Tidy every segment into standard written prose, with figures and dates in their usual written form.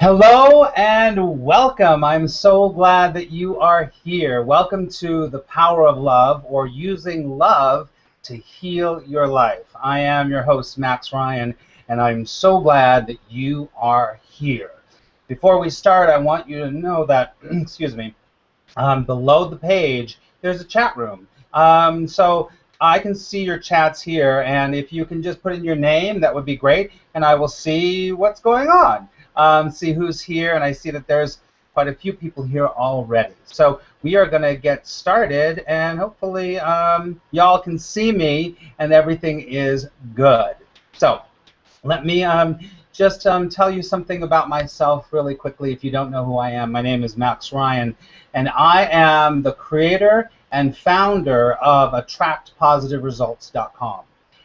Hello and welcome. I'm so glad that you are here. Welcome to The Power of Love, or Using Love to Heal Your Life. I am your host, Max Ryan, and I'm so glad that you are here. Before we start, I want you to know that, excuse me, below the page, there's a chat room. So I can see your chats here, and if you can just put in your name, that would be great, and I will see what's going on, see who's here, and I see that there's quite a few people here already. So we are going to get started, and hopefully y'all can see me, and everything is good. So let me just tell you something about myself really quickly if you don't know who I am. My name is Max Ryan, and I am the creator and founder of AttractPositiveResults.com.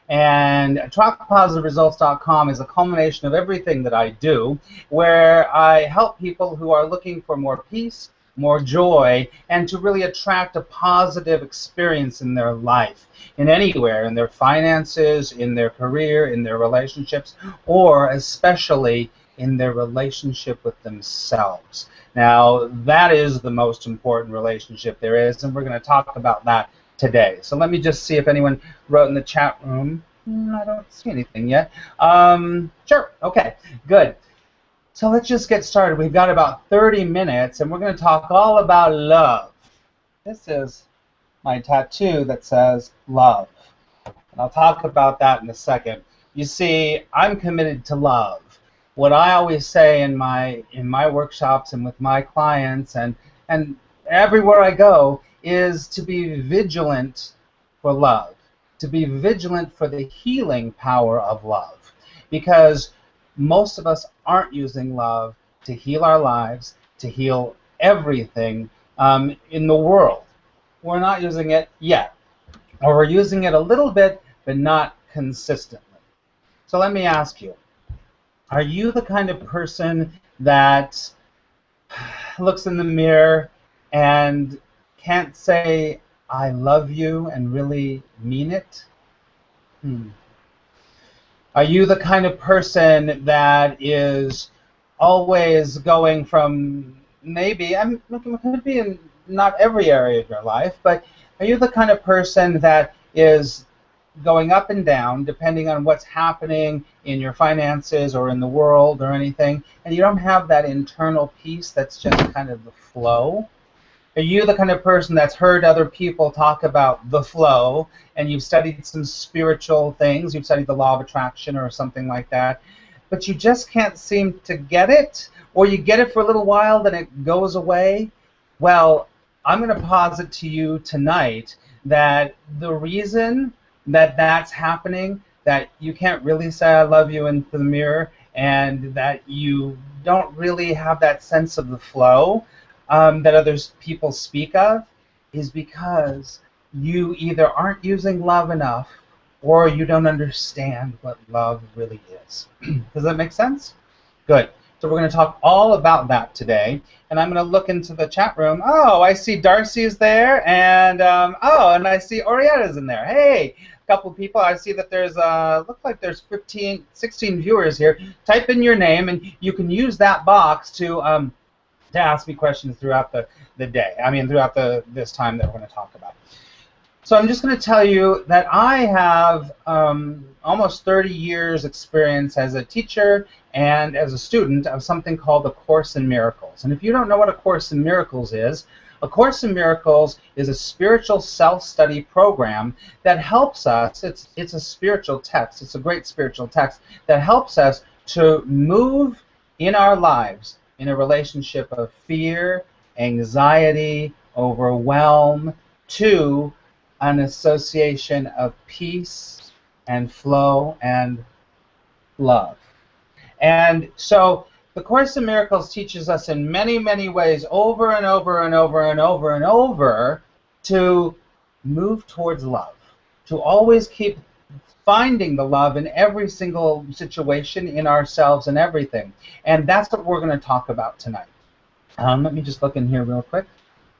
And AttractPositiveResults.com is a culmination of everything that I do, where I help people who are looking for more peace, more joy, and to really attract a positive experience in their life, in anywhere, in their finances, in their career, in their relationships, or especially in their relationship with themselves. Now, that is the most important relationship there is, and we're going to talk about that today. So let me just see if anyone wrote in the chat room. I don't see anything yet. Sure, okay, good. So let's just get started. We've got about 30 minutes, and we're going to talk all about love. This is my tattoo that says love. And I'll talk about that in a second. You see, I'm committed to love. What I always say in my workshops and with my clients and everywhere I go is to be vigilant for love, to be vigilant for the healing power of love, because most of us aren't using love to heal our lives, to heal everything in the world. We're not using it yet, or we're using it a little bit, but not consistently. So let me ask you, are you the kind of person that looks in the mirror and can't say, I love you, and really mean it? Are you the kind of person that is always going from, maybe, it could be in not every area of your life, but are you the kind of person that is going up and down depending on what's happening in your finances or in the world or anything, and you don't have that internal peace that's just kind of the flow? Are you the kind of person that's heard other people talk about the flow, and you've studied some spiritual things, you've studied the law of attraction or something like that, but you just can't seem to get it, or you get it for a little while, then it goes away? Well, I'm going to posit to you tonight that the reason that that's happening, that you can't really say I love you into the mirror, and that you don't really have that sense of the flow that other people speak of, is because you either aren't using love enough, or you don't understand what love really is. Does that make sense? Good. So we're going to talk all about that today, and I'm going to look into the chat room. Oh, I see Darcy is there, and and I see Orietta's in there. Hey, a couple of people. I see that there's looks like there's 16 viewers here. Type in your name, and you can use that box to ask me questions throughout the day. Throughout this time that we're going to talk about. So I'm just going to tell you that I have almost 30 years experience as a teacher and as a student of something called A Course in Miracles. And if you don't know what A Course in Miracles is, A Course in Miracles is a spiritual self-study program that helps us. It's a spiritual text. It's a great spiritual text that helps us to move in our lives in a relationship of fear, anxiety, overwhelm, to an association of peace and flow and love. And so the Course in Miracles teaches us in many, many ways, over and over and over and over and over, to move towards love, to always keep finding the love in every single situation, in ourselves and everything. And that's what we're going to talk about tonight. Let me just look in here real quick.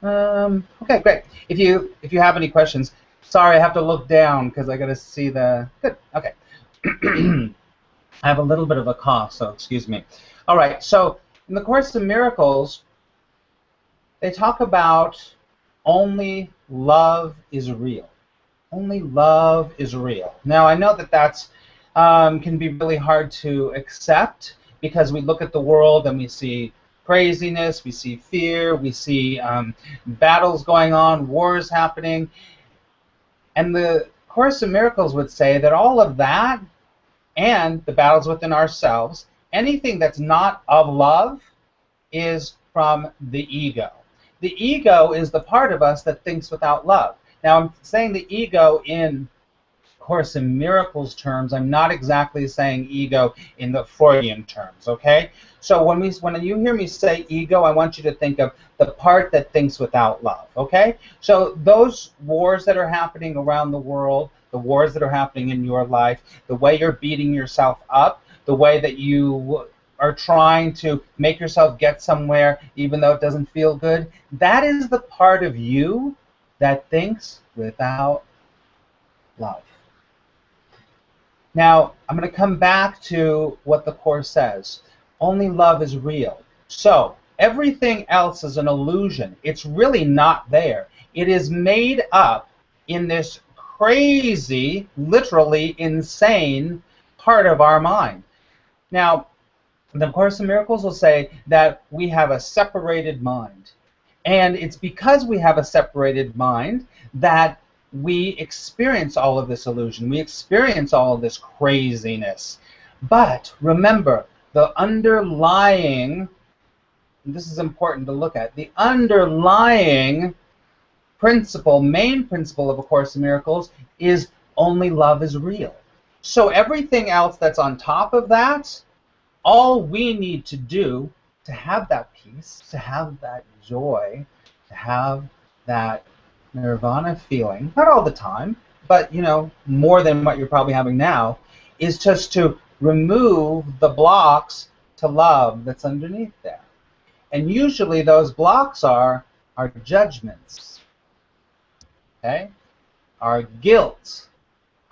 Okay, great. If you have any questions, sorry, I have to look down because I got to see the. Good. Okay. I have a little bit of a cough, so excuse me. All right. So In the Course in Miracles, they talk about only love is real. Only love is real. Now, I know that that's can be really hard to accept because we look at the world and we see craziness, we see fear, we see battles going on, wars happening. And the Course in Miracles would say that all of that and the battles within ourselves, anything that's not of love, is from the ego. The ego is the part of us that thinks without love. Now, I'm saying the ego in Course in Miracles terms. I'm not exactly saying ego in the Freudian terms, okay? So when you hear me say ego, I want you to think of the part that thinks without love, okay? So those wars that are happening around the world, the wars that are happening in your life, the way you're beating yourself up, the way that you are trying to make yourself get somewhere even though it doesn't feel good, that is the part of you that thinks without love. Now, I'm going to come back to what the Course says. Only love is real. So, everything else is an illusion. It's really not there. It is made up in this crazy, literally insane part of our mind. Now, the Course in Miracles will say that we have a separated mind. And it's because we have a separated mind that we experience all of this illusion. We experience all of this craziness. But remember, the underlying, this is important to look at, the underlying principle, main principle of A Course in Miracles is only love is real. So everything else that's on top of that, all we need to do to have that peace, to have that joy, to have that nirvana feeling, not all the time, but more than what you're probably having now, is just to remove the blocks to love that's underneath there. And usually those blocks are our judgments, okay? Our guilt,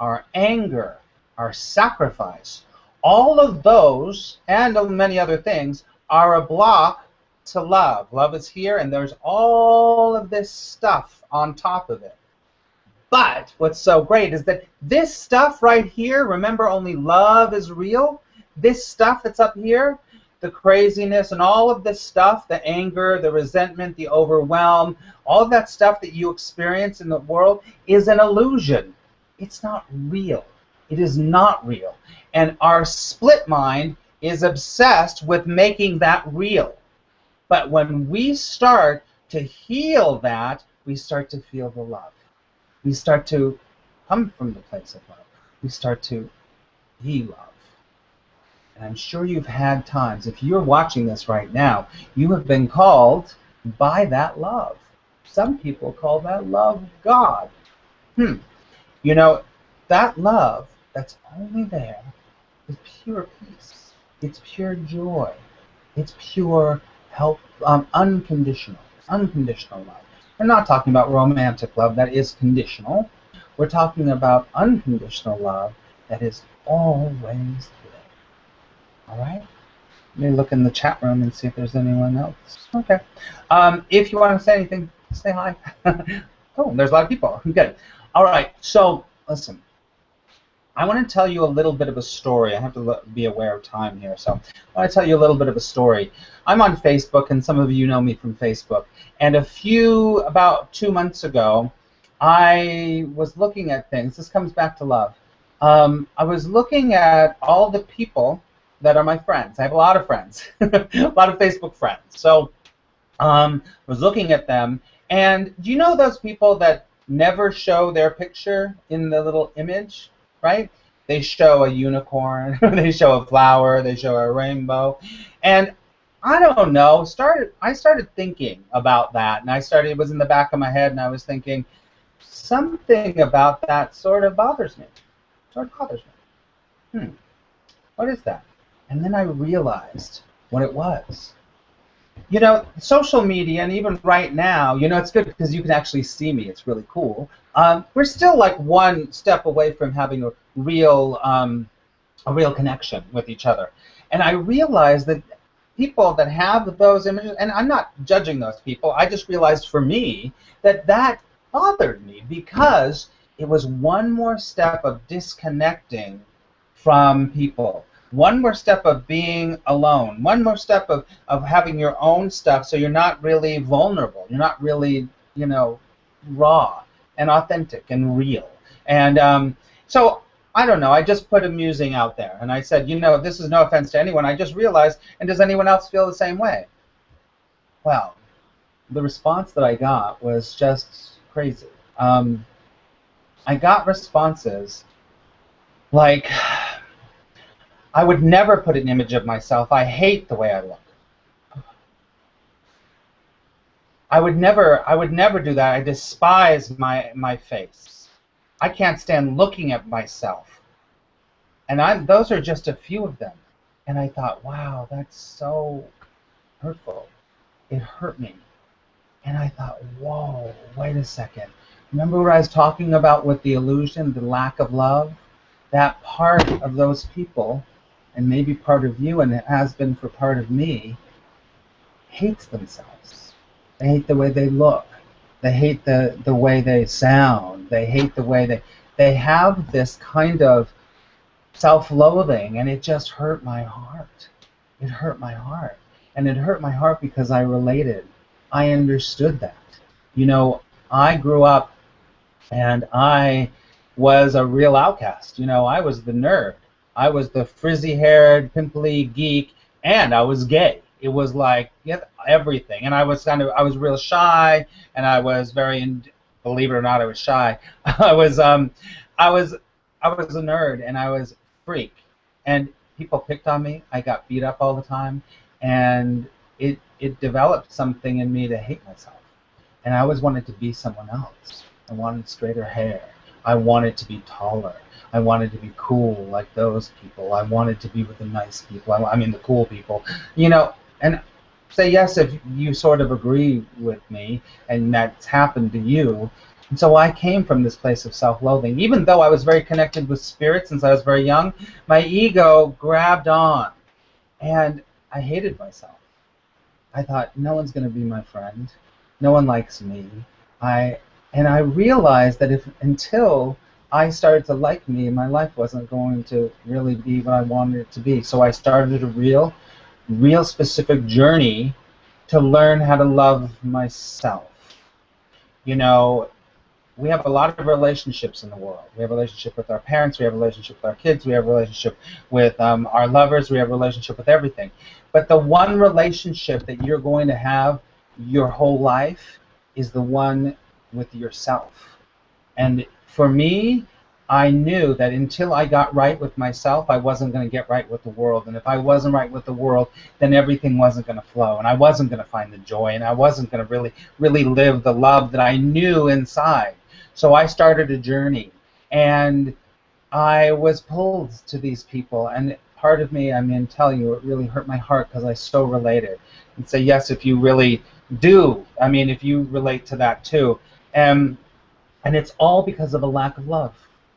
our anger, our sacrifice. All of those, and many other things, are a block to love. Love is here, and there's all of this stuff on top of it. But what's so great is that this stuff right here, remember, only love is real. This stuff that's up here, the craziness and all of this stuff, the anger, the resentment, the overwhelm, all of that stuff that you experience in the world is an illusion. It's not real. It is not real. And our split mind is obsessed with making that real. But when we start to heal that, we start to feel the love. We start to come from the place of love. We start to be love. And I'm sure you've had times, if you're watching this right now, you have been called by that love. Some people call that love God. That love that's only there is pure peace. It's pure joy. It's pure help, unconditional love. We're not talking about romantic love that is conditional. We're talking about unconditional love that is always there. All right? Let me look in the chat room and see if there's anyone else. Okay. If you want to say anything, say hi. Oh, there's a lot of people. Good. All right. So, listen. I want to tell you a little bit of a story. I have to be aware of time here, so I want to tell you a little bit of a story. I'm on Facebook, and some of you know me from Facebook. And about 2 months ago, I was looking at things. This comes back to love. I was looking at all the people that are my friends. I have a lot of friends, a lot of Facebook friends. So I was looking at them, and do you know those people that never show their picture in the little image? Right? They show a unicorn, they show a flower, they show a rainbow. And I don't know, I started thinking about that, and it was in the back of my head, and I was thinking, something about that sort of bothers me. What is that? And then I realized what it was. Social media, and even right now, it's good because you can actually see me. It's really cool. We're still like one step away from having a real connection with each other. And I realized that people that have those images, and I'm not judging those people, I just realized for me that that bothered me because it was one more step of disconnecting from people. One more step of being alone. One more step of having your own stuff so you're not really vulnerable. You're not really, you know, raw and authentic and real. And so I don't know, I just put a musing out there. And I said, you know, this is no offense to anyone. I just realized, and does anyone else feel the same way? Well, the response that I got was just crazy. I got responses like, I would never put an image of myself. I hate the way I look. I would never do that. I despise my face. I can't stand looking at myself. And those are just a few of them. And I thought, wow, that's so hurtful. It hurt me. And I thought, whoa, wait a second. Remember what I was talking about with the illusion, the lack of love? That part of those people, and maybe part of you, and it has been for part of me, hates themselves. They hate the way they look. They hate the way they sound. They hate the way they have this kind of self-loathing, and it just hurt my heart. It hurt my heart. And it hurt my heart because I related. I understood that. You know, I grew up and I was a real outcast. You know, I was the nerd. I was the frizzy-haired, pimply geek, and I was gay. It was like everything. And I was real shy, and I was believe it or not, I was shy. I was a nerd, and I was a freak. And people picked on me. I got beat up all the time, and it developed something in me to hate myself. And I always wanted to be someone else. I wanted straighter hair. I wanted to be taller. I wanted to be cool like those people. I wanted to be with the nice people. I mean the cool people. You know, and say yes if you sort of agree with me and that's happened to you. And so I came from this place of self-loathing. Even though I was very connected with spirit since I was very young, my ego grabbed on. And I hated myself. I thought, no one's going to be my friend. No one likes me. And I realized that until I started to like me, my life wasn't going to really be what I wanted it to be. So I started a real specific journey to learn how to love myself. You know, we have a lot of relationships in the world. We have a relationship with our parents, we have a relationship with our kids, we have a relationship with our lovers, we have a relationship with everything. But the one relationship that you're going to have your whole life is the one with yourself. And for me, I knew that until I got right with myself, I wasn't going to get right with the world. And if I wasn't right with the world, then everything wasn't going to flow. And I wasn't going to find the joy. And I wasn't going to really live the love that I knew inside. So I started a journey. And I was pulled to these people. And part of me, I mean, tell you, it really hurt my heart because I so related. And say, yes, if you really do, I mean, if you relate to that too. And it's all because of a lack of love.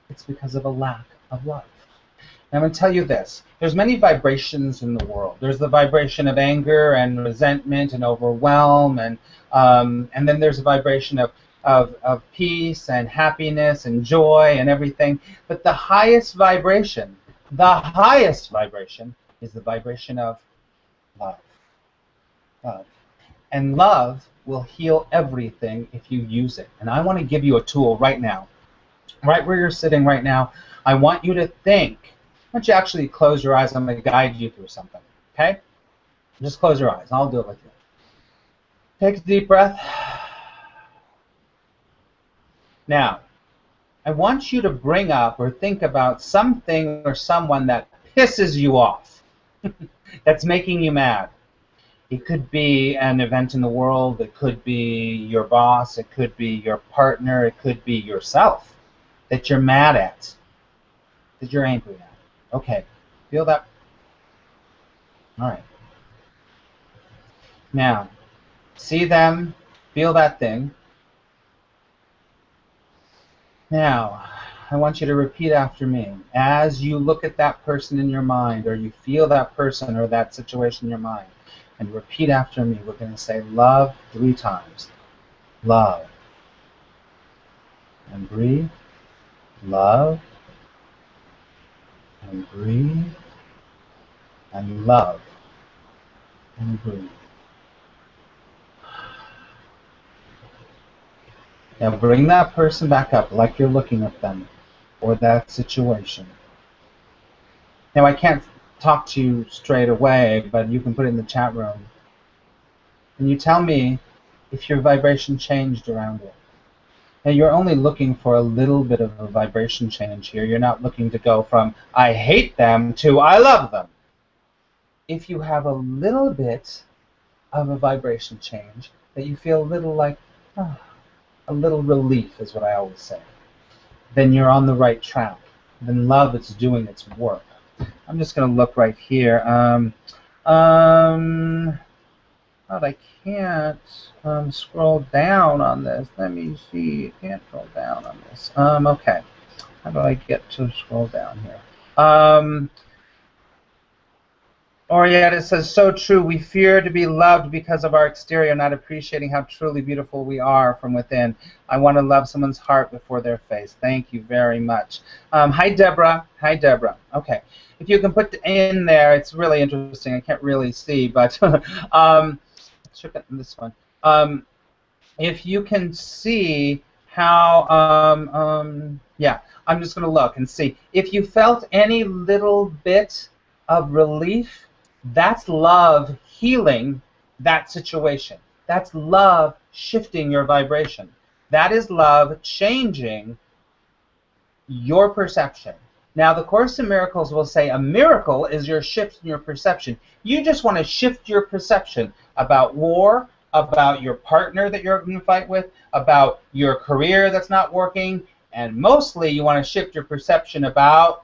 It's because of a lack of love. And I'm going to tell you this. There's many vibrations in the world. There's the vibration of anger and resentment and overwhelm, and then there's a vibration of peace and happiness and joy and everything. But the highest vibration is the vibration of love. Love. And love will heal everything if you use it. And I want to give you a tool right now. Right where you're sitting right now, I want you to think. Why don't you actually close your eyes? I'm going to guide you through something. Okay? Just close your eyes. I'll do it with you. Take a deep breath. Now, I want you to bring up or think about something or someone that pisses you off, that's making you mad. It could be an event in the world. It could be your boss. It could be your partner. It could be yourself that you're mad at, that you're angry at. Okay, feel that? All right. Now, see them, feel that thing. Now, I want you to repeat after me. As you look at that person in your mind, or you feel that person or that situation in your mind, and repeat after me. We're going to say love 3 times. Love. And breathe. Love. And breathe. And love. And breathe. Now bring that person back up like you're looking at them or that situation. Now I can't talk to you straight away, but you can put it in the chat room. And you tell me if your vibration changed around it. Now you're only looking for a little bit of a vibration change here. You're not looking to go from I hate them to I love them. If you have a little bit of a vibration change that you feel a little like, oh, a little relief is what I always say, then you're on the right track. Then love is doing its work. I'm just going to look right here. But I can't scroll down on this. Let me see. I can't scroll down on this. Okay. How do I get to scroll down here? Orietta says, so true. We fear to be loved because of our exterior, not appreciating how truly beautiful we are from within. I want to love someone's heart before their face. Thank you very much. Hi, Deborah. Hi, Deborah. Okay. If you can put in there, it's really interesting. I can't really see, but let's check out this one. If you can see how, yeah, I'm just going to look and see. If you felt any little bit of relief, that's love healing that situation. That's love shifting your vibration. That is love changing your perception. Now, the Course in Miracles will say a miracle is your shift in your perception. You just want to shift your perception about war, about your partner that you're going to fight with, about your career that's not working, and mostly you want to shift your perception about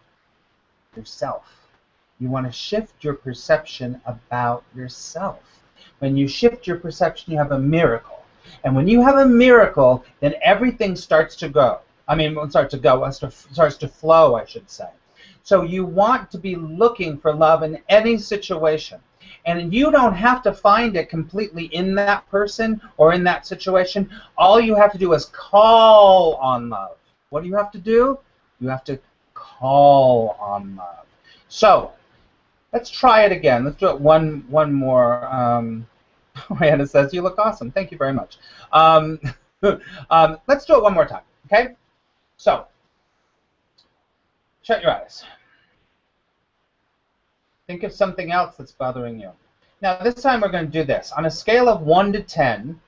yourself. You want to shift your perception about yourself. When you shift your perception, you have a miracle. And when you have a miracle, then everything starts to go. I mean, starts to flow, I should say. So you want to be looking for love in any situation. And you don't have to find it completely in that person or in that situation. All you have to do is call on love. What do you have to do? You have to call on love. So, let's try it again. Let's do it one more. Rihanna says, you look awesome. Thank you very much. Let's do it one more time, okay? So, shut your eyes. Think of something else that's bothering you. Now, this time we're going to do this. On a scale of 1 to 10,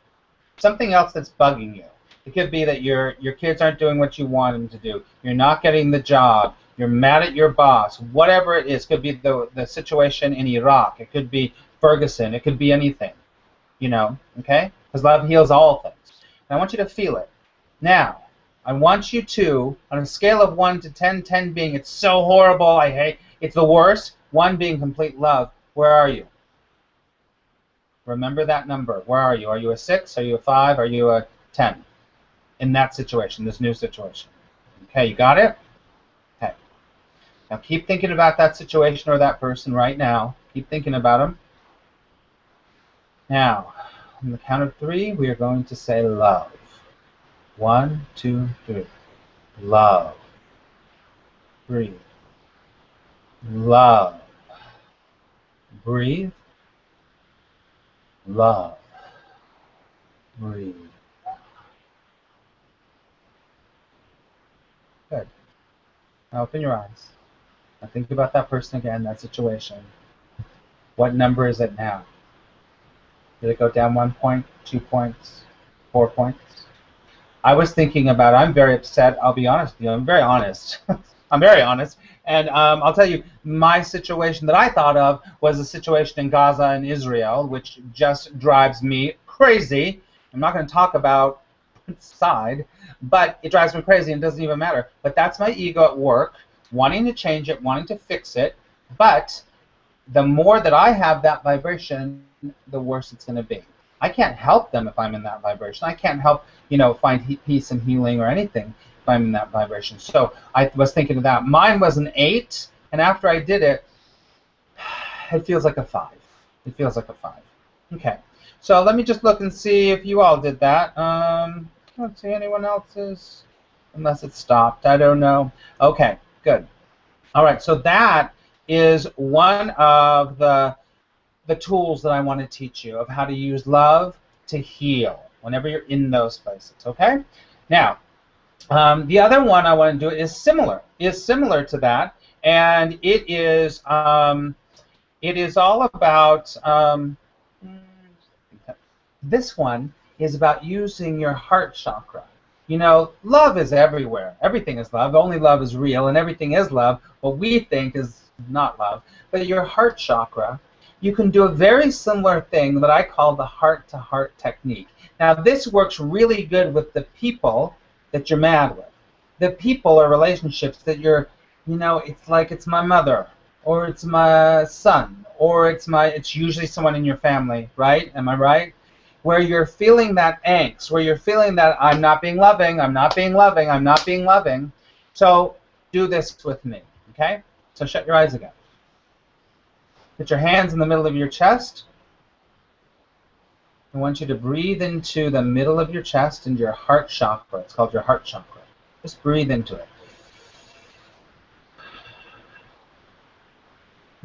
something else that's bugging you. It could be that your kids aren't doing what you want them to do. You're not getting the job. You're mad at your boss. Whatever it is. It could be the situation in Iraq. It could be Ferguson. It could be anything. You know, okay? Because love heals all things. And I want you to feel it. Now, I want you to, on a scale of 1 to 10, 10 being it's so horrible, I hate, it's the worst, 1 being complete love, where are you? Remember that number. Where are you? Are you a 6? Are you a 5? Are you a 10? In that situation, this new situation. Okay, you got it? Okay. Now keep thinking about that situation or that person right now. Keep thinking about them. Now, on the count of 3, we are going to say love. 1, 2, 3. Love. Breathe. Love. Breathe. Love. Breathe. Good. Now open your eyes. Now think about that person again, that situation. What number is it now? Did it go down 1 point, 2 points, 4 points? I was thinking about, I'm very upset, I'll be honest with you, I'm very honest. I'm very honest. And I'll tell you, my situation that I thought of was a situation in Gaza and Israel, which just drives me crazy. I'm not going to talk about its side, but it drives me crazy and it doesn't even matter. But that's my ego at work, wanting to change it, wanting to fix it. But the more that I have that vibration, the worse it's going to be. I can't help them if I'm in that vibration. I can't help, you know, find peace and healing or anything if I'm in that vibration. So I was thinking of that. Mine was an 8, and after I did it, it feels like a 5. It feels like a 5. Okay. So let me just look and see if you all did that. I don't see anyone else's, unless it stopped. I don't know. Okay, good. All right, so that is one of the tools that I want to teach you of how to use love to heal whenever you're in those places, okay? Now, the other one I want to do is similar to that, and it is all about, this one is about using your heart chakra. You know, love is everywhere. Everything is love. Only love is real, and everything is love. What we think is not love. But your heart chakra, you can do a very similar thing that I call the heart-to-heart technique. Now, this works really good with the people that you're mad with. The people or relationships that you're, you know, it's like it's my mother, or it's my son, or it's usually someone in your family, right? Am I right? Where you're feeling that angst, where you're feeling that I'm not being loving, I'm not being loving, I'm not being loving. So do this with me, okay? So shut your eyes again. Put your hands in the middle of your chest. I want you to breathe into the middle of your chest, into your heart chakra. It's called your heart chakra. Just breathe into it.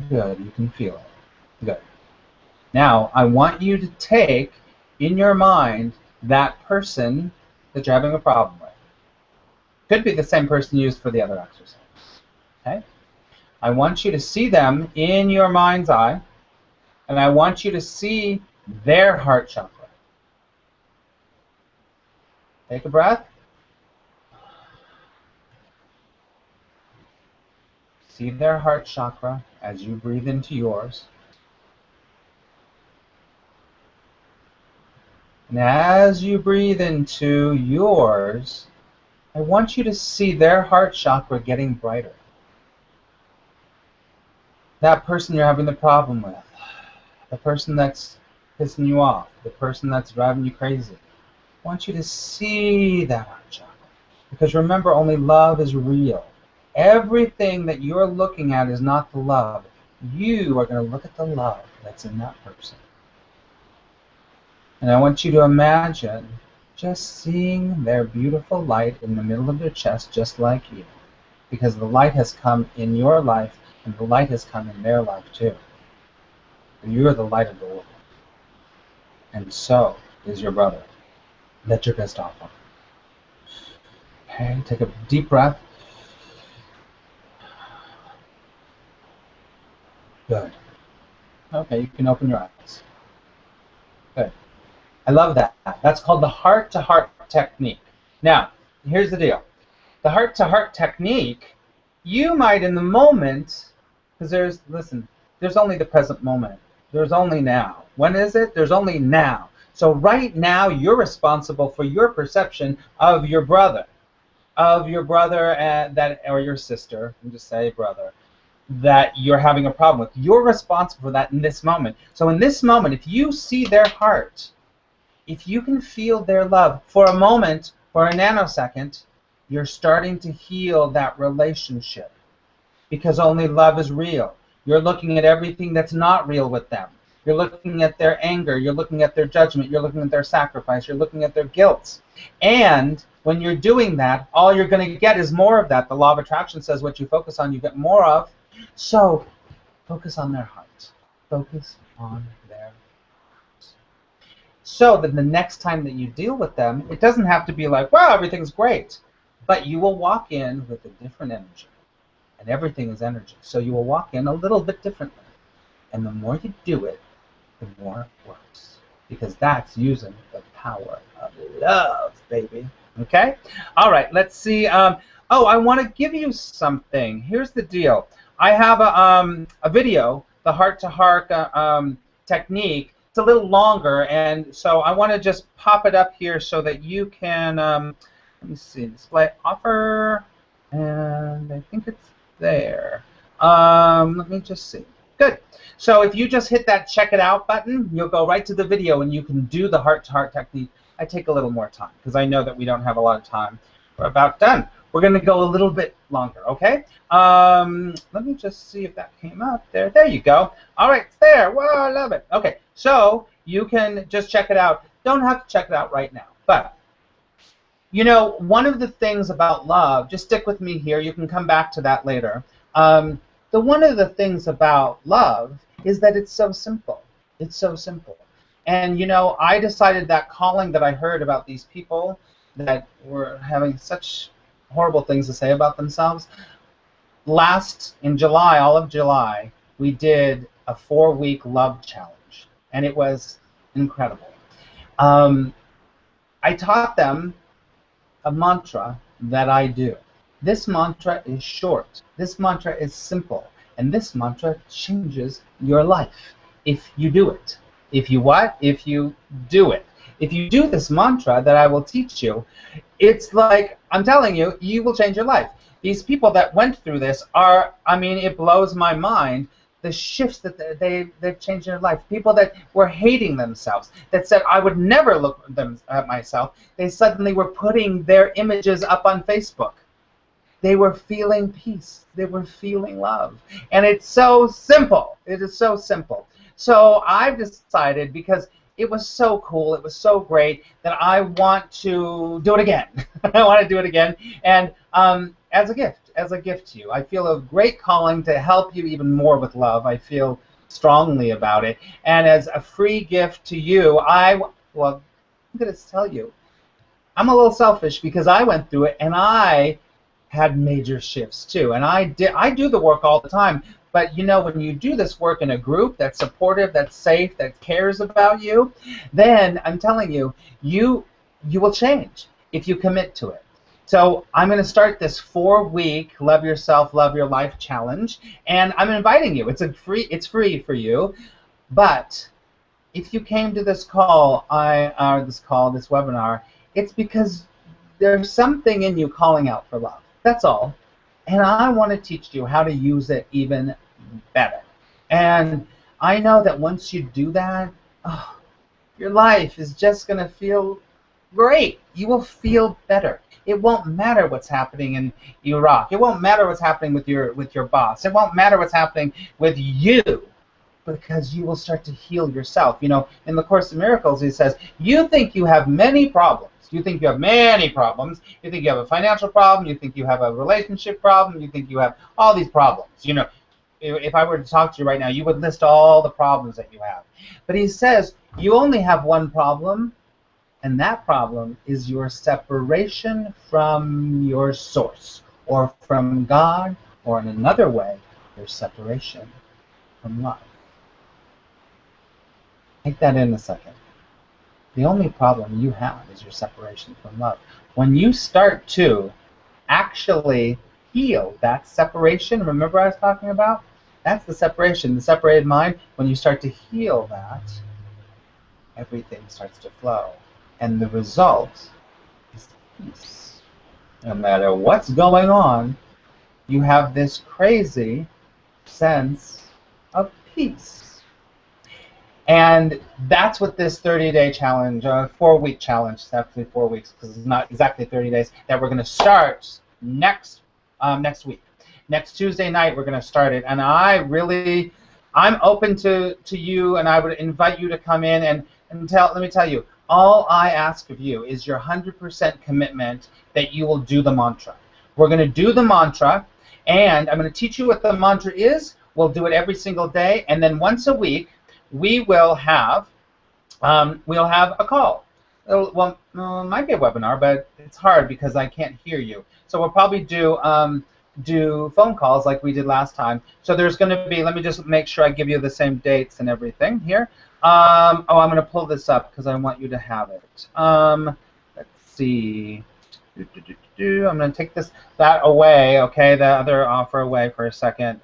Good, you can feel it. Good. Now, I want you to take in your mind that person that you're having a problem with. Could be the same person used for the other exercise. Okay? I want you to see them in your mind's eye, and I want you to see their heart chakra. Take a breath. See their heart chakra as you breathe into yours. And as you breathe into yours, I want you to see their heart chakra getting brighter. That person you're having the problem with, the person that's pissing you off, the person that's driving you crazy, I want you to see that heart chakra. Because remember, only love is real. Everything that you're looking at is not the love. You are going to look at the love that's in that person. And I want you to imagine just seeing their beautiful light in the middle of their chest, just like you. Because the light has come in your life, and the light has come in their life too. You're the light of the world. And so is your brother that you're pissed off on. Okay, take a deep breath. Good. Okay, you can open your eyes. Good. I love that. That's called the heart-to-heart technique. Now, here's the deal. The heart-to-heart technique, you might in the moment, because there's only the present moment. There's only now. When is it? There's only now. So right now, you're responsible for your perception of your brother, or your sister, and just say brother, that you're having a problem with. You're responsible for that in this moment. So in this moment, if you see their heart, if you can feel their love for a moment or a nanosecond, you're starting to heal that relationship. Because only love is real. You're looking at everything that's not real with them. You're looking at their anger. You're looking at their judgment. You're looking at their sacrifice. You're looking at their guilt. And when you're doing that, all you're going to get is more of that. The law of attraction says what you focus on, you get more of. So focus on their heart. Focus on their heart. So that the next time that you deal with them, it doesn't have to be like, wow, everything's great. But you will walk in with a different energy. And everything is energy. So you will walk in a little bit differently. And the more you do it, the more it works. Because that's using the power of love, baby. Okay? All right, let's see. I want to give you something. Here's the deal. I have a video, the heart-to-heart technique. It's a little longer, and so I want to just pop it up here so that you can, let me see, display offer, and I think it's there. Let me just see. Good. So if you just hit that check it out button, you'll go right to the video and you can do the heart-to-heart technique. I take a little more time because I know that we don't have a lot of time. We're about done. We're going to go a little bit longer, okay? Let me just see if that came up there. There you go. All right, it's there. Whoa, I love it. Okay, so You can just check it out. Don't have to check it out right now. But, you know, one of the things about love, just stick with me here. You can come back to that later. One of the things about love is that it's so simple. It's so simple. And, you know, I decided that calling that I heard about these people that were having such horrible things to say about themselves, in July, all of July, we did a 4-week love challenge, and it was incredible. I taught them a mantra that I do. This mantra is short. This mantra is simple. And this mantra changes your life if you do it. If you what? If you do it. If you do this mantra that I will teach you, it's like, I'm telling you, you will change your life. These people that went through this are, I mean, it blows my mind, the shifts that they've changed in their life. People that were hating themselves, that said, I would never look at myself, they suddenly were putting their images up on Facebook. They were feeling peace. They were feeling love. And it's so simple. It is so simple. So I've decided, because it was so cool, it was so great, that I want to do it again. I want to do it again. And as a gift to you. I feel a great calling to help you even more with love. I feel strongly about it. And as a free gift to you, well, I'm going to tell you, I'm a little selfish because I went through it and I had major shifts too. And I do the work all the time. But you know, when you do this work in a group that's supportive, that's safe, that cares about you, then I'm telling you, you will change if you commit to it. So I'm going to start this 4-week Love Yourself, Love Your Life challenge, and I'm inviting you. It's free for you, but if you came to this call, this webinar, it's because there's something in you calling out for love. That's all, and I want to teach you how to use it even better. And I know that once you do that, your life is just going to feel great. You will feel better. It won't matter what's happening in Iraq. It won't matter what's happening with your boss. It won't matter what's happening with you, because you will start to heal yourself. You know, in the Course in Miracles, he says, you think you have many problems. You think you have many problems. You think you have a financial problem. You think you have a relationship problem. You think you have all these problems. You know, if I were to talk to you right now, you would list all the problems that you have. But he says, you only have one problem, and that problem is your separation from your source, or from God, or in another way, your separation from love. Take that in a second. The only problem you have is your separation from love. When you start to actually heal that separation, remember I was talking about? That's the separation, the separated mind. When you start to heal that, everything starts to flow. And the result is peace. No matter what's going on, you have this crazy sense of peace. And that's what this 30-day challenge, 4-week challenge, it's actually 4 weeks because it's not exactly 30 days, that we're going to start next week. Next Tuesday night we're going to start it. And I'm open to you, and I would invite you to come in and let me tell you, all I ask of you is your 100% commitment that you will do the mantra. We're going to do the mantra, and I'm going to teach you what the mantra is. We'll do it every single day, and then once a week we will have a call. Well, it might be a webinar, but it's hard because I can't hear you. So we'll probably do phone calls like we did last time. So there's going to be, let me just make sure I give you the same dates and everything here. I'm going to pull this up because I want you to have it. Let's see. I'm going to take that away, okay, the other offer away for a second.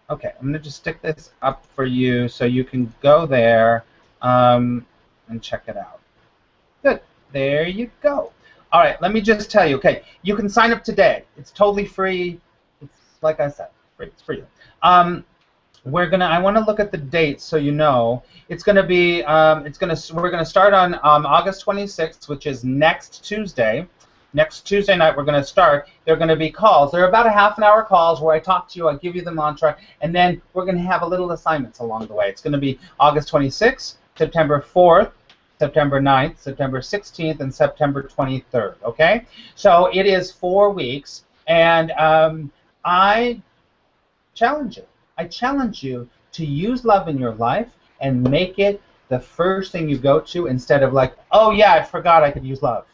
Okay, I'm going to just stick this up for you so you can go there and check it out. Good. There you go. All right, let me just tell you, okay, you can sign up today. It's totally free. It's, like I said, free. It's for you. I want to look at the dates so you know. It's going to be, we're going to start on August 26th, which is next Tuesday. Next Tuesday night we're going to start. There are going to be calls. They're about a half-an-hour calls where I talk to you, I give you the mantra, and then we're going to have a little assignments along the way. It's going to be August 26th, September 4th, September 9th, September 16th, and September 23rd, okay? So it is 4 weeks, and I challenge you. I challenge you to use love in your life and make it the first thing you go to instead of like, oh yeah, I forgot I could use love.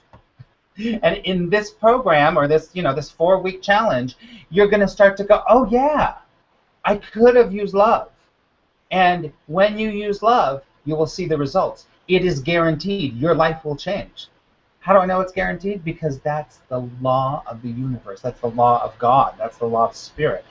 And in this program or this, this 4-week challenge, you're going to start to go, oh yeah, I could have used love. And when you use love, you will see the results. It is guaranteed. Your life will change. How do I know it's guaranteed? Because that's the law of the universe. That's the law of God. That's the law of spirit.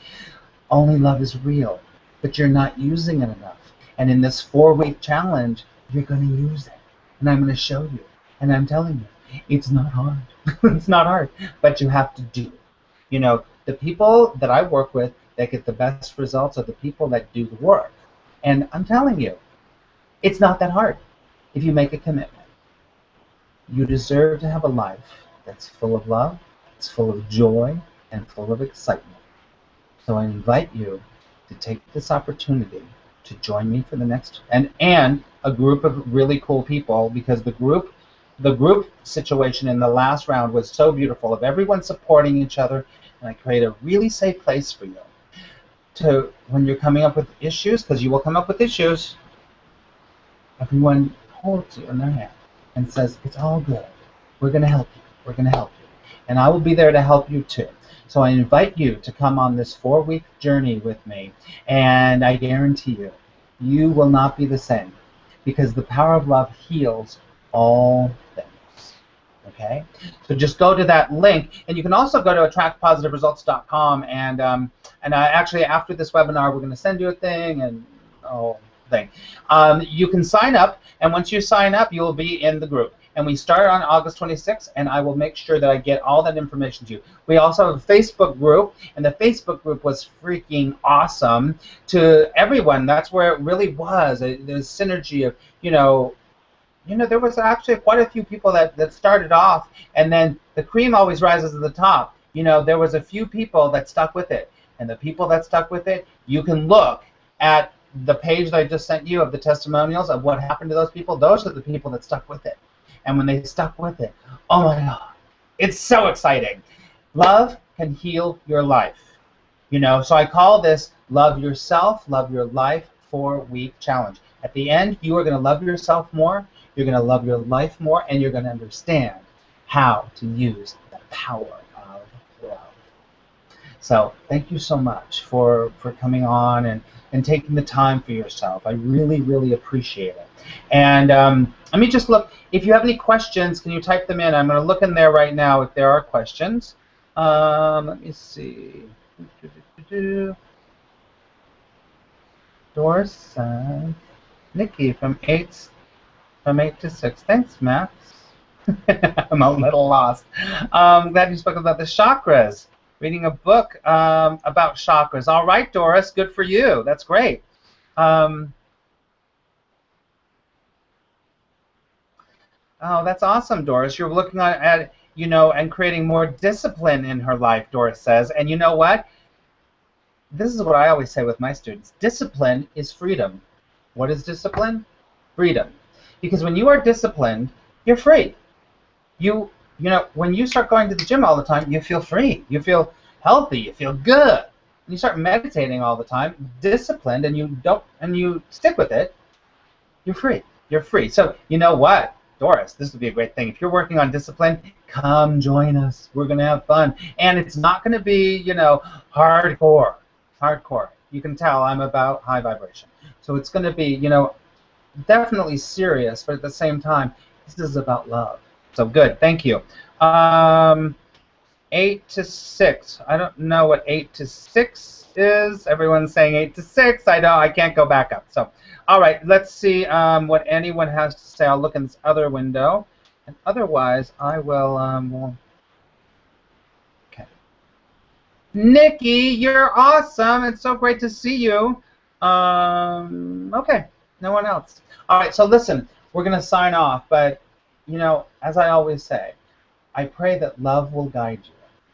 Only love is real, but you're not using it enough. And in this 4-week challenge, you're going to use it. And I'm going to show you. And I'm telling you, it's not hard. It's not hard, but you have to do it. The people that I work with that get the best results are the people that do the work. And I'm telling you, it's not that hard if you make a commitment. You deserve to have a life that's full of love, it's full of joy, and full of excitement. So I invite you to take this opportunity to join me for the next, and a group of really cool people, because the group situation in the last round was so beautiful of everyone supporting each other, and I create a really safe place for you to, when you're coming up with issues, because you will come up with issues, everyone holds you in their hand and says, it's all good. We're going to help you. We're going to help you. And I will be there to help you too. So I invite you to come on this 4-week journey with me, and I guarantee you, you will not be the same, because the power of love heals all things. Okay? So just go to that link, and you can also go to attractpositiveresults.com, and actually after this webinar, we're going to send you a thing, and you can sign up, and once you sign up, you'll be in the group. And we start on August 26th, and I will make sure that I get all that information to you. We also have a Facebook group, and the Facebook group was freaking awesome to everyone. That's where it really was. The synergy of, there was actually quite a few people that started off, and then the cream always rises to the top. There was a few people that stuck with it, and the people that stuck with it, you can look at the page that I just sent you of the testimonials of what happened to those people. Those are the people that stuck with it. And when they stuck with it, oh my God, it's so exciting. Love can heal your life. So I call this Love Yourself, Love Your Life 4-week challenge. At the end, you are going to love yourself more, you're going to love your life more, and you're going to understand how to use the power of love. So thank you so much for coming on and taking the time for yourself. I really, really appreciate it. And let me just look. If you have any questions, can you type them in? I'm going to look in there right now if there are questions. Let me see. Doris, Nikki from 8 to 6. Thanks, Max. I'm a little lost. Glad you spoke about the chakras. Reading a book about chakras. All right, Doris, good for you. That's great. Oh, that's awesome, Doris. You're looking at, and creating more discipline in her life, Doris says. And you know what? This is what I always say with my students. Discipline is freedom. What is discipline? Freedom. Because when you are disciplined, you're free. When you start going to the gym all the time, you feel free. You feel healthy. You feel good. When you start meditating all the time, disciplined, and you stick with it, you're free. You're free. So you know what, Doris, this would be a great thing. If you're working on discipline, come join us. We're going to have fun. And it's not going to be, hardcore. Hardcore. You can tell I'm about high vibration. So it's going to be, definitely serious, but at the same time, this is about love. So good. Thank you. 8 to 6. I don't know what 8 to 6 is. Everyone's saying 8 to 6. I can't go back up. So, all right, let's see what anyone has to say. I'll look in this other window. And otherwise, I will, okay. Nikki, you're awesome. It's so great to see you. Okay, no one else. All right, so listen, we're going to sign off. But, as I always say, I pray that love will guide you.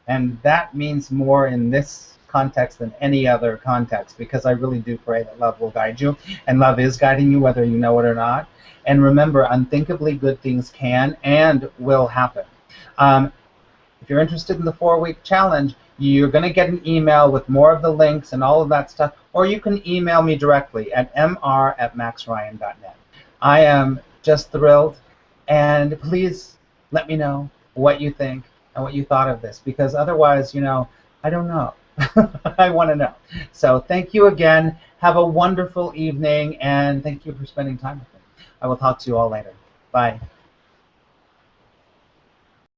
And that means more in this context than any other context, because I really do pray that love will guide you, and love is guiding you whether you know it or not. And remember, unthinkably good things can and will happen. If you're interested in the 4-week challenge, you're going to get an email with more of the links and all of that stuff, or you can email me directly at mr@maxryan.net. I am just thrilled, and please let me know what you think and what you thought of this, because otherwise, I don't know. I want to know. So thank you again. Have a wonderful evening, and thank you for spending time with me. I will talk to you all later. Bye.